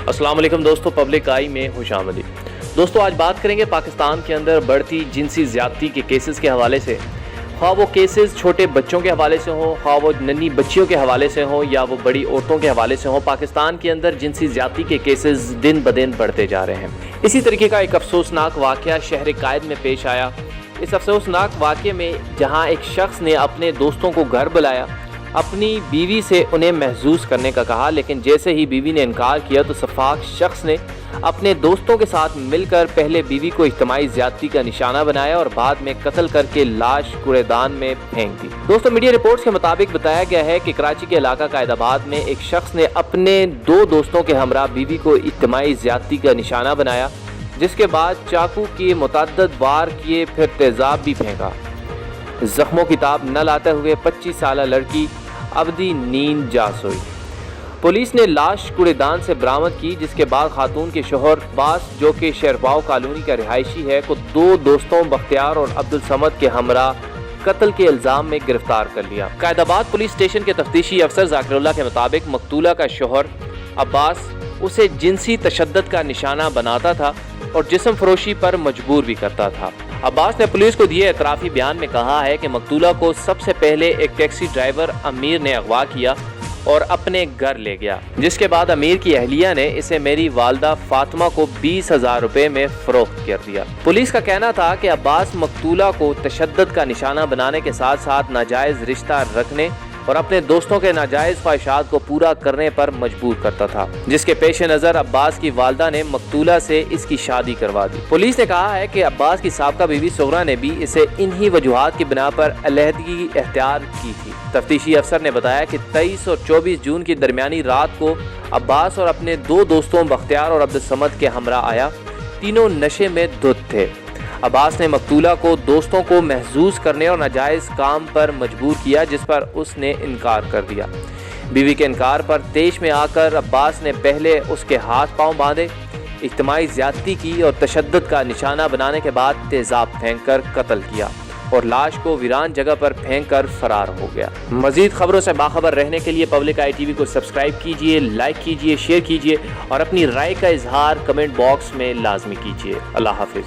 السلام علیکم دوستو، پبلک آئی میں خوش آمدید۔ دوستو آج بات کریں گے پاکستان کے اندر بڑھتی جنسی زیادتی کے کیسز کے حوالے سے، خواہ وہ کیسز چھوٹے بچوں کے حوالے سے ہوں، خواہ وہ ننھی بچیوں کے حوالے سے ہوں یا وہ بڑی عورتوں کے حوالے سے ہوں۔ پاکستان کے اندر جنسی زیادتی کے کیسز دن بدن بڑھتے جا رہے ہیں۔ اسی طریقے کا ایک افسوسناک واقعہ شہر قائد میں پیش آیا۔ اس افسوسناک واقعے میں جہاں ایک شخص نے اپنے دوستوں کو گھر بلایا، اپنی بیوی سے انہیں محظوظ کرنے کا کہا، لیکن جیسے ہی بیوی نے انکار کیا تو سفاک شخص نے اپنے دوستوں کے ساتھ مل کر پہلے بیوی کو اجتماعی زیادتی کا نشانہ بنایا اور بعد میں قتل کر کے لاش کوڑے دان میں پھینک دی۔ دوستو میڈیا رپورٹس کے مطابق بتایا گیا ہے کہ کراچی کے علاقہ قائد آباد میں ایک شخص نے اپنے دو دوستوں کے ہمراہ بیوی کو اجتماعی زیادتی کا نشانہ بنایا، جس کے بعد چاقو کے متعدد وار کیے، پھر تیزاب بھی پھینکا۔ زخموں کی تاب نہ لاتے ہوئے 25 سالہ لڑکی ابدی نیند جا سوئی۔ پولیس نے لاش کوڑے دان سے برآمد کی، جس کے بعد خاتون کے شوہر عباس، جو کہ شیرباؤ کالونی کا رہائشی ہے، کو دو دوستوں بختیار اور عبدالصمد کے ہمراہ قتل کے الزام میں گرفتار کر لیا۔ قائد آباد پولیس اسٹیشن کے تفتیشی افسر ذاکر اللہ کے مطابق مقتولہ کا شوہر عباس اسے جنسی تشدد کا نشانہ بناتا تھا اور جسم فروشی پر مجبور بھی کرتا تھا۔ عباس نے پولیس کو دیے اعترافی بیان میں کہا ہے کہ مقتولہ کو سب سے پہلے ایک ٹیکسی ڈرائیور امیر نے اغوا کیا اور اپنے گھر لے گیا، جس کے بعد امیر کی اہلیہ نے اسے میری والدہ فاطمہ کو 20,000 روپے میں فروخت کر دیا۔ پولیس کا کہنا تھا کہ عباس مقتولہ کو تشدد کا نشانہ بنانے کے ساتھ ساتھ ناجائز رشتہ رکھنے اور اپنے دوستوں کے ناجائز خواہشات کو پورا کرنے پر مجبور کرتا تھا، جس کے پیش نظر عباس کی والدہ نے مقتولہ سے اس کی شادی کروا دی۔ پولیس نے کہا ہے کہ عباس کی سابقہ بیوی صغرا نے بھی اسے انہی وجوہات کی بنا پر علیحدگی اختیار کی تھی۔ تفتیشی افسر نے بتایا کہ 23 اور 24 جون کی درمیانی رات کو عباس اور اپنے دو دوستوں بختیار اور عبدالصمد کے ہمراہ آیا۔ تینوں نشے میں دھت تھے۔ عباس نے مقتولہ کو دوستوں کو محظوظ کرنے اور ناجائز کام پر مجبور کیا، جس پر اس نے انکار کر دیا۔ بیوی کے انکار پر طیش میں آ کر عباس نے پہلے اس کے ہاتھ پاؤں باندھے، اجتماعی زیادتی کی اور تشدد کا نشانہ بنانے کے بعد تیزاب پھینک کر قتل کیا اور لاش کو ویران جگہ پر پھینک کر فرار ہو گیا۔ مزید خبروں سے باخبر رہنے کے لیے پبلک آئی ٹی وی کو سبسکرائب کیجئے، لائک کیجئے، شیئر کیجئے اور اپنی رائے کا اظہار کمنٹ باکس میں لازمی کیجئے۔ اللہ حافظ۔